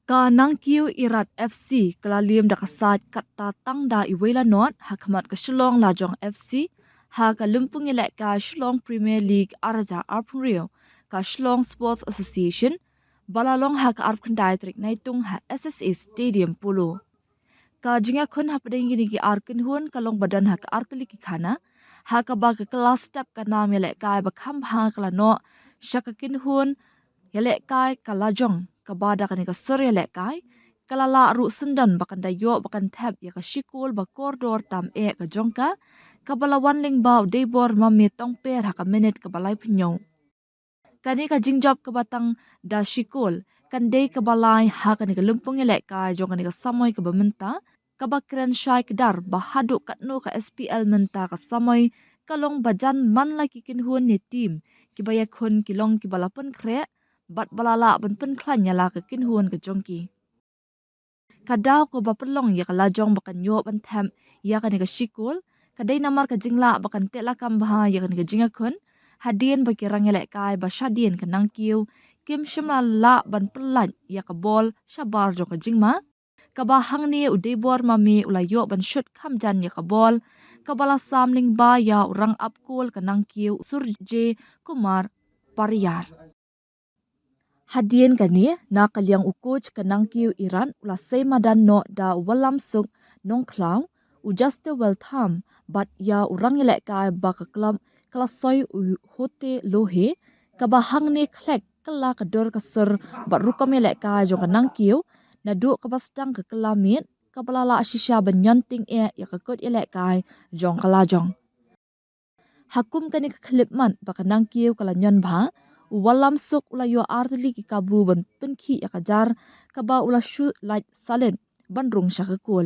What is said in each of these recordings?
Ka nangkiu irat FC kalalium da kasat katta tangda iwela not hakamat ka Shillong Lajong FC ha ka lumpung ilek ka Shillong Premier League araja arprio ka Shillong Sports Association balalong ha ka arpkandai trik naitung ha SSA Stadium Polo. Ka jinga khun ha padeng gini ki arkin hun kalong badan ha ka arkali ki khana ha ka ba ka class step ka nam ilek kai ba kham ha kala no shakakin hun ilek kai kalajong kabada kani ka surya lekai kalala ru sendan bakan dayo bakan tab ya ka shikul ba koridor tam ka jongka kabala wanling bau debor mami tong per ha ka minute kabalai pinyo kani ka jingjop ka batang da shikul kan dei kabalai ha kani ka lumpung lekai jong kani ka samoy ka bamenta kabakren shai kedar bahadu katno ka SPL menta ka samoy kalong bajan man lagi kin huan ni team kibaya khun kilong kibalapun kre bat balala ban pen klan yala ka kin huan ka jongki kadaw ko ba pelong ya kala jong bakan yo ban tham ya ka ni ka shikul kadai namar ka jingla bakan tela kam bah ya ka ni ka jinga khun hadien ba kirang yele kai ba shadien ka nangkiu kim shimla la ban pelan ya ka bol shabar jo ka jingma ka ba hangni udai bor mami ulayo ban shot kham jan ya ka bol kabala samling ba ya urang apkul ka nangkiu surje kumar pariyar Hadien kani na kalyang ukuj kanang kiu Iran ula madan no da walam suk nong klau ujaste weltham bat ya urang ilek ka ba ka klam klasoy u hote lohe ka ba hangne khlek kala ka dor ka sur bat rukam ilek ka jo kanang kiu na du ka bastang ka kalamit ka balala shisha banyanting ya ka kot ilek kai jong kala jong hakum kani ka klipman ba kanang kiu kala nyon ba walam suk ula yo artili ki kabu ban penki yakajar kaba ula shu light salen ban rung shakakul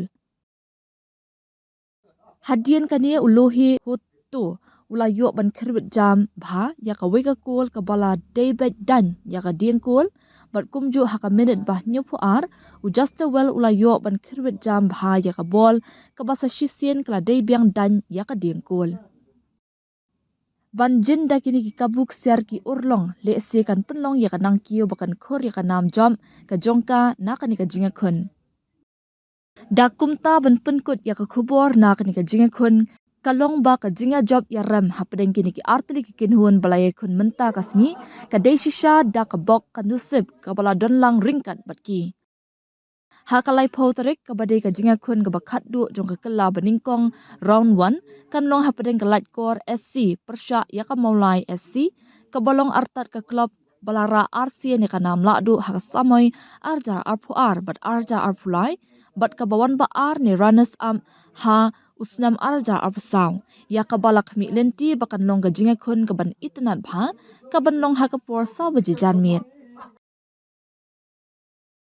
hadien kani ulohi hoto ula yo ban khirbit jam bha yaka weka kul kabala daybet dan yaka dien kul bat kumju haka minute bah nyopu ar ujaste well ula yo ban khirbit jam bha yaka bol kabasa shisien kala daybyang dan yaka dien kul Banjin da kini ki kabuk siar ki urlong le se kan penlong ya kanang kiyo bakan khor ya kanam jom ka jongka na kani ka jinga khun. Da kumta ban penkut ya ka khubor na kani ka jinga khun kalong ba ka jinga job ya ram hapdeng kini ki artli ki kinhuan balaya khun menta kasngi ka deishisha da ka bok ka nusib ka bala donlang ringkat batki. Hakalai tarik kabadai ka jinga khun ka bakat du jong ka kala baningkong round 1 kan long hapadeng ka light core SC persya ya ka maulai SC ka balong artat ka klub balara RC ni ka nam la du hak samoy arja arpuar bat arja arpulai bat ka bawan ba ar ni runners up ha usnam arja arpsaw ya ka balak mi lenti bakan long ka jinga khun ka ban itnat bha ka ban long ha ka por saw baji janmit